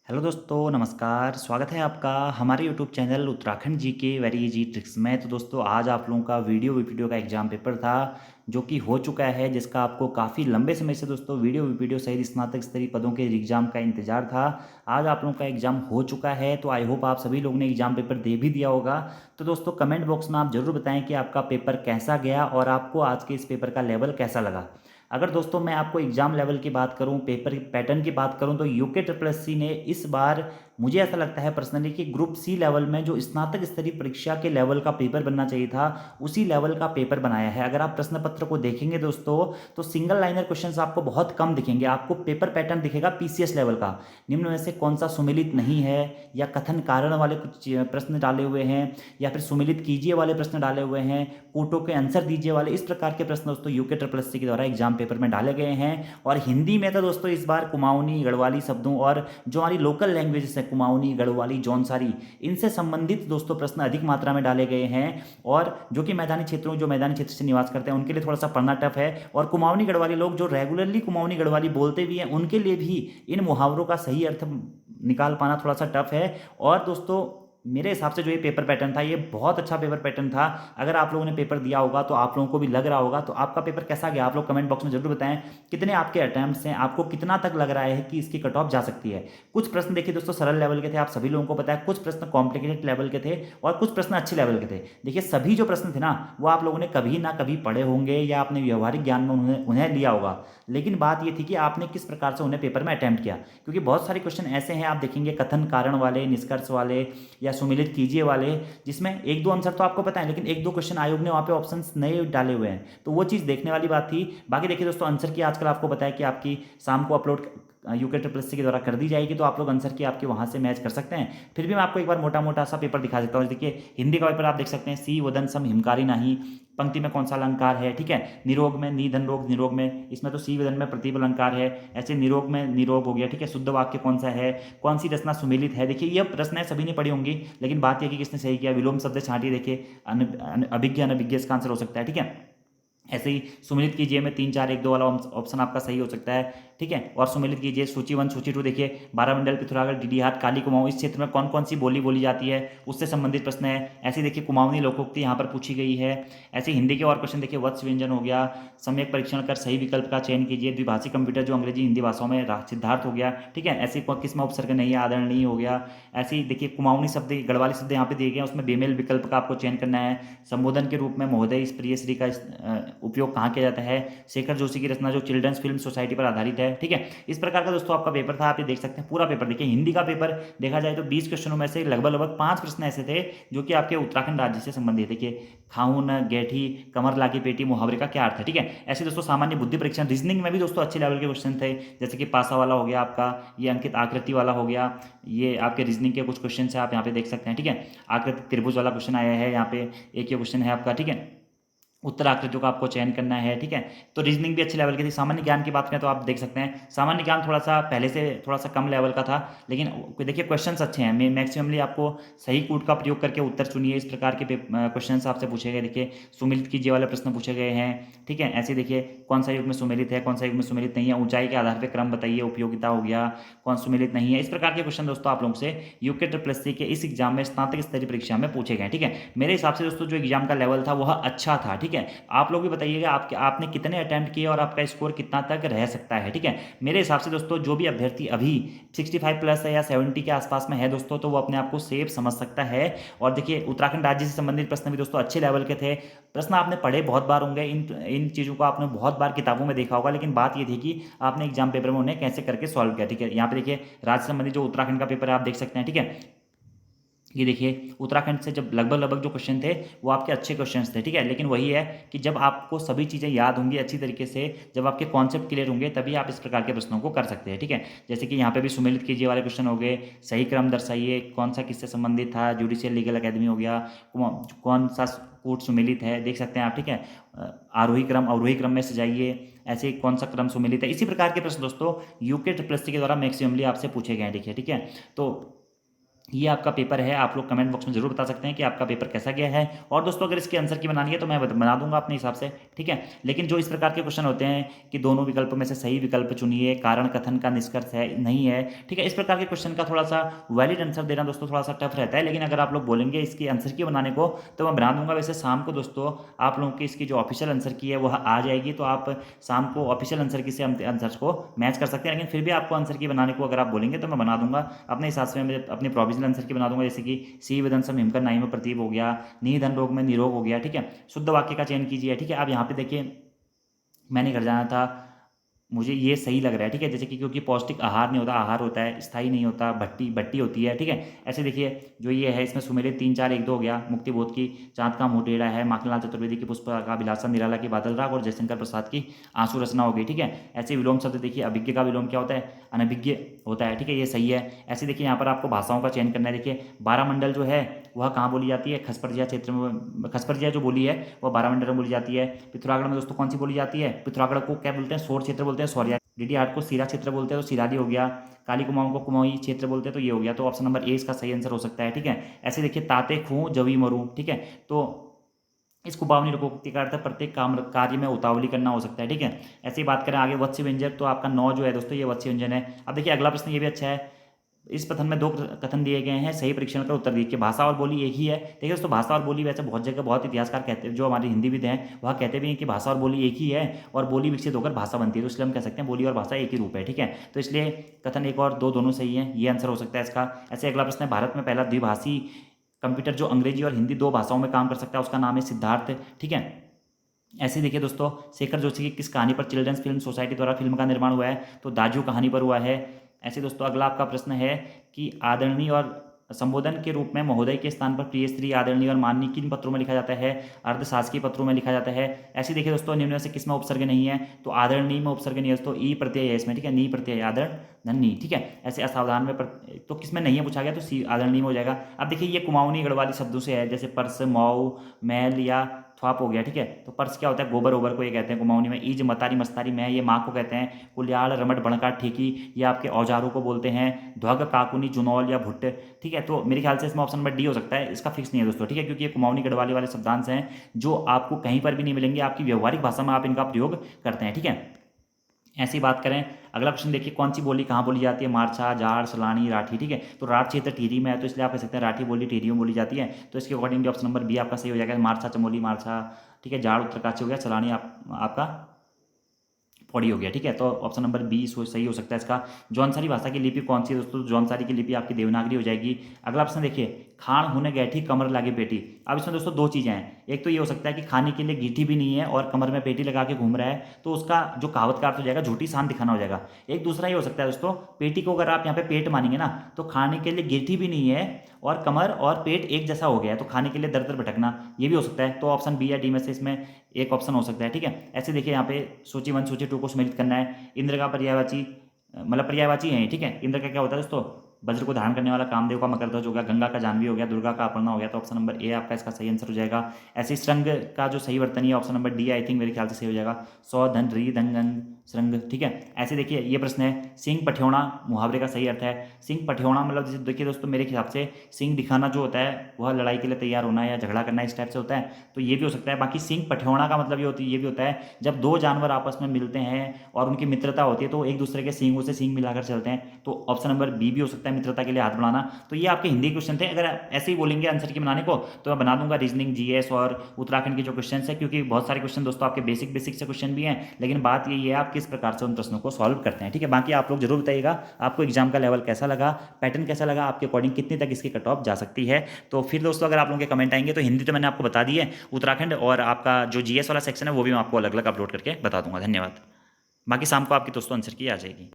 Hello दोस्तों, नमस्कार। स्वागत है आपका हमारे यूट्यूब चैनल उत्तराखंड जी के वेरी इजी ट्रिक्स में। तो दोस्तों, आज आप लोगों का वीडियो का एग्ज़ाम पेपर था जो कि हो चुका है, जिसका आपको काफ़ी लंबे समय से दोस्तों वीडियो सहित स्नातक स्तरीय पदों के एग्ज़ाम का इंतजार था। आज आप लोगों का एग्ज़ाम हो चुका है, तो आई होप आप सभी लोगों ने एग्ज़ाम पेपर दे भी दिया होगा। तो दोस्तों, कमेंट बॉक्स में आप ज़रूर बताएं कि आपका पेपर कैसा गया और आपको आज के इस पेपर का लेवल कैसा लगा। अगर दोस्तों मैं आपको एग्ज़ाम लेवल की बात करूं, पेपर पैटर्न की बात करूं, तो यूके ट्रिपल एस सी ने इस बार मुझे ऐसा लगता है पर्सनली कि ग्रुप सी लेवल में जो स्नातक स्तरीय परीक्षा के लेवल का पेपर बनना चाहिए था, उसी लेवल का पेपर बनाया है। अगर आप प्रश्न पत्र को देखेंगे दोस्तों, तो सिंगल लाइनर क्वेश्चंस आपको बहुत कम दिखेंगे। आपको पेपर पैटर्न दिखेगा पीसीएस लेवल का। निम्न में से कौन सा सुमेलित नहीं है, या कथन कारण वाले कुछ प्रश्न डाले हुए हैं, या फिर सुमेलित कीजिए वाले प्रश्न डाले हुए हैं, कोटों के आंसर दीजिए वाले, इस प्रकार के प्रश्न दोस्तों यूके ट्रिपल एस सी के द्वारा एग्जाम पेपर में डाले गए हैं। और हिंदी में तो दोस्तों इस बार कुमाऊनी गढ़वाली शब्दों और जो हमारी लोकल लैंग्वेजेस है कुमाऊनी गढ़वाली जौनसारी, इनसे संबंधित दोस्तों प्रश्न अधिक मात्रा में डाले गए हैं। और जो कि मैदानी क्षेत्र से निवास करते हैं, उनके लिए थोड़ा सा पढ़ना टफ है। और कुमाऊनी गढ़वाली लोग जो रेगुलरली कुमाऊनी गढ़वाली बोलते भी हैं, उनके लिए भी इन मुहावरों का सही अर्थ निकाल पाना थोड़ा सा टफ है। और दोस्तों, मेरे हिसाब से जो ये पेपर पैटर्न था, ये बहुत अच्छा पेपर पैटर्न था। अगर आप लोगों ने पेपर दिया होगा तो आप लोगों को भी लग रहा होगा। तो आपका पेपर कैसा गया, आप लोग कमेंट बॉक्स में जरूर बताएं। कितने आपके अटैम्प्ट्स हैं, आपको कितना तक लग रहा है कि इसकी कट ऑफ जा सकती है। कुछ प्रश्न देखिए दोस्तों सरल लेवल के थे, आप सभी लोगों को पता है। कुछ प्रश्न कॉम्प्लिकेटेड लेवल के थे और कुछ प्रश्न अच्छे लेवल के थे। देखिए, सभी जो प्रश्न थे ना, वो आप लोगों ने कभी ना कभी पढ़े होंगे या अपने व्यवहारिक ज्ञान में उन्हें लिया होगा। लेकिन बात ये थी कि आपने किस प्रकार से उन्हें पेपर में अटैम्प्ट किया। क्योंकि बहुत सारे क्वेश्चन ऐसे हैं, आप देखेंगे कथन कारण वाले, निष्कर्ष वाले, या सुमिलित कीजिए वाले, जिसमें एक दो आंसर तो आपको पता है, लेकिन एक दो क्वेश्चन आयोग ने वहाँ पे ऑप्शंस नए डाले हुए हैं, तो वो चीज़ देखने वाली बात थी। बाकी देखिए दोस्तों, आंसर की आजकल आपको पता है कि आपकी शाम को upload UK triple S C के द्वारा कर दी जाएगी, तो आप लोग आंसर की आपके वहाँ से मैच कर सकते हैं। फिर भी मैं आपको एक बार मोटा मोटा सा पेपर दिखा देता हूँ। देखिए, हिंदी का पेपर आप देख सकते हैं, सी वदन सम हिमकारी नहीं, पंक्ति में कौन सा अलंकार है, ठीक है। निरोग में नी धन रोग, निरोग में इसमें तो सी वदन में प्रतिबल अलंकार है। ऐसे निरोग में निरोग हो गया, ठीक है। शुद्ध वाक्य कौन सा है, कौन सी रचना सुमेलित है। देखिए, ये प्रश्न है, सभी ने पढ़ी होंगी, लेकिन बात यह कि किसने सही किया। विलोम शब्द छांटिए, देखिए अभिज्ञ अनभिज्ञ इसका आंसर हो सकता है, ठीक है। ऐसे ही सुमेलित कीजिए में 3 4 1 2 वाला ऑप्शन आपका सही हो सकता है, ठीक है। और सुमेलित कीजिए सूची 1 सूची 2, देखिए बारामंडल, पिथौरागढ़, डीडीहाट, काली कुमाऊं, इस क्षेत्र में कौन कौन सी बोली बोली जाती है, उससे संबंधित प्रश्न है। ऐसे देखिए कुमाऊनी लोकोक्ति यहाँ पर पूछी गई है। ऐसे हिंदी के और क्वेश्चन देखिए, वत्स व्यंजन हो गया, सम्यक परीक्षण कर सही विकल्प का चयन कीजिए, द्विभाषी कंप्यूटर जो अंग्रेजी हिंदी भाषाओं में सिद्धार्थ हो गया, ठीक है। ऐसे किस में उपसर्ग नहीं है, आदरणीय हो गया। ऐसे ही देखिए कुमाऊनी शब्द, गढ़वाली शब्द यहाँ पे दिए गए हैं, उसमें बेमेल विकल्प का आपको चयन करना है। संबोधन के रूप में महोदय इस प्रिय श्री का उपयोग कहाँ किया जाता है। शेखर जोशी की रचना जो चिल्ड्रंस फिल्म सोसाइटी पर आधारित है, ठीक है। इस प्रकार का दोस्तों आपका पेपर था, आप ये देख सकते हैं पूरा पेपर। देखिए, हिंदी का पेपर देखा जाए तो 20 क्वेश्चनों में से लगभग 5 प्रश्न ऐसे थे जो कि आपके उत्तराखंड राज्य से संबंधित। देखिए, खाऊन गैठी कमर लागी पेटी मुहावरे का क्या अर्थ है, ठीक है। ऐसे दोस्तों सामान्य बुद्धि परीक्षण, रीजनिंग में भी दोस्तों अच्छे लेवल के क्वेश्चन थे। जैसे कि पासा वाला हो गया आपका, ये अंकित आकृति वाला हो गया, ये आपके रीजनिंग के कुछ क्वेश्चन है, आप यहाँ पे देख सकते हैं, ठीक है। आकृति त्रिभुज वाला क्वेश्चन आया है यहाँ पे, एक ये क्वेश्चन है आपका, ठीक है। उत्तर आकृतियों का आपको चयन करना है, ठीक है। तो रीजनिंग भी अच्छे लेवल की थी। सामान्य ज्ञान की बात करें तो आप देख सकते हैं सामान्य ज्ञान थोड़ा सा पहले से थोड़ा सा कम लेवल का था, लेकिन देखिए क्वेश्चंस अच्छे हैं। मैक्सिममली आपको सही कूट का प्रयोग करके उत्तर चुनिए, इस प्रकार के क्वेश्चन आपसे पूछे गए। देखिए, सुमेलित कीजिए वाले प्रश्न पूछे गए हैं, ठीक है। ऐसे देखिए, कौन सा युग में सुमेलित है, कौन सा युग में सुमेलित नहीं है, ऊंचाई के आधार पर क्रम बताइए, उपयोगिता हो गया, कौन सुमेलित नहीं है। इस प्रकार के क्वेश्चन दोस्तों आप लोगों से यूके ट्रिपल एस सी के इस एग्जाम में, स्नातक स्तरीय परीक्षा में पूछे गए, ठीक है। मेरे हिसाब से दोस्तों जो एग्जाम का लेवल था वह अच्छा था, ठीक है। आप लोग भी बताइएगा आपने कितने अटेम्प्ट किए और आपका स्कोर कितना तक रह सकता है, ठीक है। मेरे हिसाब से दोस्तों जो भी अभ्यर्थी अभी 65 प्लस है या 70 के आसपास में है दोस्तों, तो वो अपने आप को सेफ समझ सकता है। और देखिए, उत्तराखंड राज्य से संबंधित प्रश्न भी दोस्तों अच्छे लेवल के थे। प्रश्न आपने पढ़े बहुत बार होंगे, इन चीज़ों को आपने बहुत बार किताबों में देखा होगा, लेकिन बात ये थी कि आपने एग्जाम पेपर में उन्हें कैसे करके सॉल्व किया, ठीक है। यहाँ पे देखिए, राज्य संबंधी जो उत्तराखंड का पेपर है आप देख सकते हैं, ठीक है। ये देखिए, उत्तराखंड से जब लगभग जो क्वेश्चन थे वो आपके अच्छे क्वेश्चंस थे, ठीक है। लेकिन वही है कि जब आपको सभी चीज़ें याद होंगी अच्छी तरीके से, जब आपके कॉन्सेप्ट क्लियर होंगे, तभी आप इस प्रकार के प्रश्नों को कर सकते हैं, ठीक है। जैसे कि यहाँ पे भी सुमेलित कीजिए वाले क्वेश्चन हो गए, सही क्रम दर्शाइए, कौन सा किससे संबंधित था, जुडिशियल लीगल अकेडमी हो गया, कौन सा कूट सुमेलित है, देख सकते हैं आप, ठीक है। आरोही क्रम अवरोही क्रम में सजाइए, ऐसे कौन सा क्रम सुमेलित है। इसी प्रकार के प्रश्न दोस्तों यूके ट्रिपल एस सी के द्वारा मैक्सिममली आपसे पूछे गए हैं, ठीक है। तो ये आपका पेपर है। आप लोग कमेंट बॉक्स में जरूर बता सकते हैं कि आपका पेपर कैसा गया है। और दोस्तों अगर इसके आंसर की बनानी है तो मैं बना दूंगा अपने हिसाब से, ठीक है। लेकिन जो इस प्रकार के क्वेश्चन होते हैं कि दोनों विकल्प में से सही विकल्प चुनिए, कारण कथन का निष्कर्ष है नहीं है, ठीक है, इस प्रकार के क्वेश्चन का थोड़ा सा वैलिड आंसर देना दोस्तों थोड़ा सा टफ रहता है। लेकिन अगर आप लोग बोलेंगे इसकी आंसर की बनाने को तो मैं बना दूंगा। वैसे शाम को दोस्तों आप लोगों की इसकी जो ऑफिशियल आंसर की है वह आ जाएगी, तो आप शाम को ऑफिशियल आंसर की से आंसर को मैच कर सकते हैं। लेकिन फिर भी आपको आंसर की बनाने को अगर आप बोलेंगे तो मैं बना दूंगा अपने हिसाब से। मैं अपने प्रोविजनल आंसर की बना दूंगा, जैसे कि सी विदंसम हिमकर नाई में प्रतीप हो गया, नी धन रोग में निरोग हो गया, ठीक है। शुद्ध वाक्य का चयन कीजिए, ठीक है। अब यहाँ पे देखिए मैंने घर जाना था, मुझे ये सही लग रहा है, ठीक है। जैसे कि क्योंकि पौष्टिक आहार नहीं होता, आहार होता है, स्थायी नहीं होता, भट्टी भट्टी होती है, ठीक है। ऐसे देखिए जो ये है इसमें सुमेलित 3 4 1 2 हो गया, मुक्ति बोध की चांद का मुंह टेढ़ा है, माखनलाल चतुर्वेदी की पुष्प का विलासा, निराला की बादल राग और जयशंकर प्रसाद की आंसू रचना हो गई, ठीक है। ऐसे विलोम शब्द देखिए, अभिज्ञ का विलोम क्या होता है, अनभिज्ञ होता है, ठीक है, ये सही है। ऐसे देखिए यहाँ पर आपको भाषाओं का चयन करना है। देखिए बारामंडल जो है वह कहाँ बोली जाती है, खसपरजिया क्षेत्र में, खसपरजिया जो बोली है वह बारामंडल में बोली जाती है। पिथौरागढ़ में दोस्तों कौन सी बोली जाती है, पिथौरागढ़ को क्या बोलते हैं, सौर क्षेत्र बोलते हैं, सौर्या। डीडी हाट को सीरा क्षेत्र बोलते हैं तो सिराली हो गया। काली कुमाऊं को कुमाऊं क्षेत्र बोलते हैं तो ये हो गया। तो ऑप्शन नंबर ए इसका सही आंसर हो सकता है, ठीक है। ऐसे देखिए ताते खूं जवी मरू, ठीक है। तो इसको बावनी लोकोक्ति का अर्थ है प्रत्येक काम कार्य में उतावली करना हो सकता है, ठीक है। ऐसे ही बात करें आगे वत्स्य व्यंजक, तो आपका 9 जो है दोस्तों ये वत्स्य व्यंजन है। अब देखिए अगला प्रश्न ये भी अच्छा है। इस कथन में 2 कथन दिए गए हैं, सही परीक्षण का उत्तर दीजिए। भाषा और बोली एक ही है, देखिए दोस्तों भाषा और बोली वैसे बहुत जगह बहुत इतिहासकार कहते हैं, जो हमारे हिंदीविद हैं वह कहते भी हैं कि भाषा और बोली एक ही है और बोली विकसित होकर भाषा बनती है, तो इसलिए हम कह सकते हैं बोली और भाषा एक ही रूप है, ठीक है। तो इसलिए कथन 1 और 2 दोनों सही है, ये आंसर हो सकता है इसका। ऐसे अगला प्रश्न है भारत में पहला द्विभाषी कंप्यूटर जो अंग्रेजी और हिंदी 2 भाषाओं में काम कर सकता है उसका नाम है सिद्धार्थ, ठीक है। ऐसे देखिए दोस्तों शेखर जोशी की किस कहानी पर चिल्ड्रंस फिल्म सोसाइटी द्वारा फिल्म का निर्माण हुआ है, तो दाजू कहानी पर हुआ है। ऐसे दोस्तों अगला आपका प्रश्न है कि आदरणीय और संबोधन के रूप में महोदय के स्थान पर प्रिय स्त्री, आदरणीय और माननीय किन पत्रों में लिखा जाता है, अर्धशासकीय पत्रों में लिखा जाता है। ऐसे देखिए दोस्तों निम्न में से किसमें उपसर्ग नहीं है, तो आदरणीय में उपसर्ग नहीं है दोस्तों, ई प्रत्यय है इसमें, ठीक है, नी प्रत्यय आदरणीय, ठीक है। ऐसे असावधान में तो किसमें नहीं है पूछा गया तो सी आदरणीय में हो जाएगा। अब देखिए ये कुमाऊनी गढ़वाली शब्दों से है, जैसे पर्स, मऊ, मैल या थ्वाप हो गया, ठीक है। तो पर्स क्या होता है, गोबर ओबर को ये कहते हैं कुमाऊनी में। ईज मतारी मस्तारी मैं ये माँ को कहते हैं। कुलियाड़ रमट बणका ठेकी ये आपके औजारों को बोलते हैं। ध्वग काकुनी जुनौल या भुट्ट, ठीक है। तो मेरे ख्याल से इसमें ऑप्शन नंबर डी हो सकता है, इसका फिक्स नहीं है दोस्तों, ठीक है, क्योंकि ये कुमाऊनी गढ़वाली वाले शब्दांश हैं जो आपको कहीं पर भी नहीं मिलेंगे, आपकी व्यवहारिक भाषा में आप इनका प्रयोग करते हैं, ठीक है। ऐसी बात करें अगला क्वेश्चन देखिए, कौन सी बोली कहाँ बोली जाती है, मारछा, जाड़, सलानी, राठी, ठीक है। तो राठ क्षेत्र टिहरी में है तो इसलिए आप कह सकते हैं राठी बोली टिहरी में बोली जाती है। तो इसके अकॉर्डिंग ऑप्शन नंबर बी आपका सही हो जाएगा, मारछा चमोली मारछा, ठीक है। जाड़ उत्तरकाशी हो गया, सलानी आपका पौड़ी हो गया, ठीक है। तो ऑप्शन नंबर बी सही हो सकता है इसका। जौनसारी भाषा की लिपि कौन सी है दोस्तों, जौनसारी की लिपि आपकी देवनागरी हो जाएगी। अगला ऑप्शन देखिए, खान होने गैठी कमर लागे पेटी। अब इसमें दोस्तों 2 चीज़ें हैं, एक तो ये हो सकता है कि खाने के लिए गीठी भी नहीं है और कमर में पेटी लगा के घूम रहा है, तो उसका जो कहावत का अर्थ हो जाएगा झूठी शान दिखाना हो जाएगा। एक दूसरा ये हो सकता है दोस्तों, पेटी को अगर आप यहाँ पे पेट मानेंगे ना, तो खाने के लिए गीठी भी नहीं है और कमर और पेट एक जैसा हो गया है, तो खाने के लिए दर दर भटकना, ये भी हो सकता है। तो ऑप्शन बी या डी में से इसमें एक ऑप्शन हो सकता है, ठीक है। ऐसे देखिए यहाँ पे सूची 1 सूची 2 को सम्मिलित करना है। इंद्र का पर्यायवाची मतलब पर्यायवाची है, ठीक है। इंद्र का क्या होता है दोस्तों, वज्र को धारण करने वाला, कामदेव का मकरध्वज हो गया, गंगा का जाह्नवी हो गया, दुर्गा का अपर्णा हो गया। तो ऑप्शन नंबर ए आपका इसका सही आंसर हो जाएगा। ऐसे श्रृंग का जो सही वर्तनी है option number D I think मेरे ख्याल से सही हो जाएगा, सौ धन री धन गन श्रृंग, ठीक है। ऐसे देखिए ये प्रश्न है, सिंह पठ्यौना मुहावरे का सही अर्थ है। सिंह पठ्यौना मतलब जैसे देखिए दोस्तों मेरे हिसाब से सिंह दिखाना जो होता है वह लड़ाई के लिए तैयार होना या झगड़ा करना इस टाइप से होता है, तो ये भी हो सकता है। बाकी सिंह पठ्यौना का मतलब ये भी होता है जब 2 जानवर आपस में मिलते हैं और उनकी मित्रता होती है तो एक दूसरे के सींगों से सींग मिलाकर चलते हैं, तो ऑप्शन नंबर बी भी हो सकता है, मित्रता के लिए हाथ बढ़ाना। तो ये आपके हिंदी क्वेश्चन थे, अगर ऐसे ही बोलेंगे आंसर की बनाने को तो मैं बना दूंगा रीजनिंग, जीएस और उत्तराखंड के जो क्वेश्चन है, क्योंकि बहुत सारे क्वेश्चन दोस्तों आपके बेसिक से क्वेश्चन भी हैं, लेकिन बात यही है आप किस प्रकार से उन प्रश्नों को सॉल्व करते हैं, ठीक है। बाकी आप लोग जरूर बताइएगा आपको एग्जाम का लेवल कैसा लगा, पैटर्न कैसा लगा, आपके अकॉर्डिंग कितने तक इसकी कट ऑफ जा सकती है। तो फिर दोस्तों अगर आप लोगों के कमेंट आएंगे तो हिंदी तो मैंने आपको बता दी है, उत्तराखंड और आपका जो जीएस वाला सेक्शन है वो भी मैं आपको अलग अलग अपलोड करके बता दूंगा। धन्यवाद। बाकी शाम को आपकी दोस्तों आंसर की आ जाएगी।